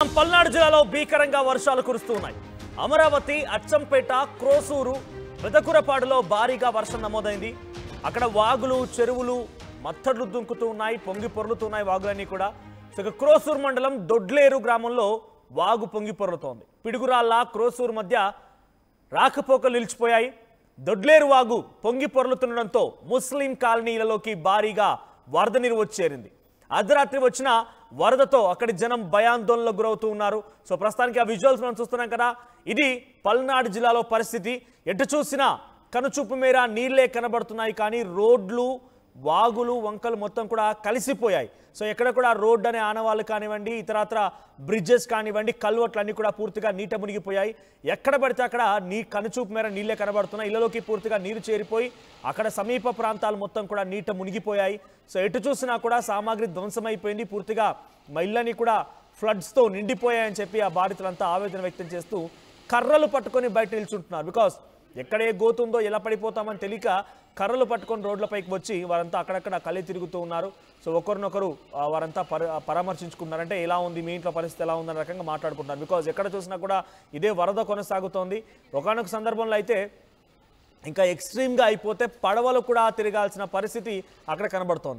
పల్నాడు జిల్లాలో భీకరంగా వర్షాలు కురుస్తున్నాయి. అమరావతి, అచ్చంపేట, క్రోసూరు, పెదకురపాడులో భారీగా వర్షం నమోదైంది. అక్కడ వాగులు, చెరువులు మత్తడ్లు దుంకుతూ ఉన్నాయి, పొంగి పొర్లుతున్నాయి వాగులన్నీ కూడా. క్రోసూరు మండలం దొడ్లేరు గ్రామంలో వాగు పొంగి పొర్లుతోంది. పిడుగురాళ్ళ క్రోసూరు మధ్య రాకపోకలు నిలిచిపోయాయి. దొడ్లేరు వాగు పొంగి పొర్లుతుండడంతో ముస్లిం కాలనీలలోకి భారీగా వరద నీరు వచ్చేరింది. అర్ధరాత్రి వచ్చిన వరదతో అక్కడి జనం భయాందోళనలకు గురవుతూ ఉన్నారు. సో ప్రస్తుతానికి ఆ విజువల్స్ మనం చూస్తున్నాం కదా. ఇది పల్నాడు జిల్లాలో పరిస్థితి. ఎటు చూసినా కనుచూపు మేర నీళ్లే కనబడుతున్నాయి, కానీ రోడ్లు, వాగులు, వంకలు మొత్తం కూడా కలిసిపోయాయి. సో ఎక్కడ కూడా రోడ్డు అనే ఆనవాళ్ళు కానివ్వండి, ఇతరత్ర బ్రిడ్జెస్ కానివ్వండి, కల్వర్ట్లు అన్నీ కూడా పూర్తిగా నీట మునిగిపోయాయి. ఎక్కడ పడితే అక్కడ కనుచూపు మేర నీళ్లే కనబడుతున్నాయి. ఇళ్లలోకి పూర్తిగా నీరు చేరిపోయి అక్కడ సమీప ప్రాంతాలు మొత్తం కూడా నీట మునిగిపోయాయి. సో ఎటు చూసినా కూడా సామాగ్రి ధ్వంసమైపోయింది. పూర్తిగా ఇళ్ళని కూడా ఫ్లడ్స్తో నిండిపోయాయని చెప్పి ఆ బాధితులంతా ఆవేదన వ్యక్తం చేస్తూ కర్రలు పట్టుకొని బయట నిల్చుంటున్నారు. బికాస్ ఎక్కడే గోతుందో ఎలా పడిపోతామని తెలియక కర్రలు పట్టుకొని రోడ్లపైకి వచ్చి వారంతా అక్కడక్కడ కళ్ళి తిరుగుతూ ఉన్నారు. సో ఒకరినొకరు వారంతా పరామర్శించుకున్నారంటే ఎలా ఉంది, మీ ఇంట్లో పరిస్థితి ఎలా ఉందన్న రకంగా మాట్లాడుకుంటున్నారు. బికాజ్ ఎక్కడ చూసినా కూడా ఇదే వరద కొనసాగుతోంది. ఒకానొక సందర్భంలో అయితే ఇంకా ఎక్స్ట్రీమ్గా అయిపోతే పడవలు కూడా తిరగాల్సిన పరిస్థితి అక్కడ కనబడుతోంది.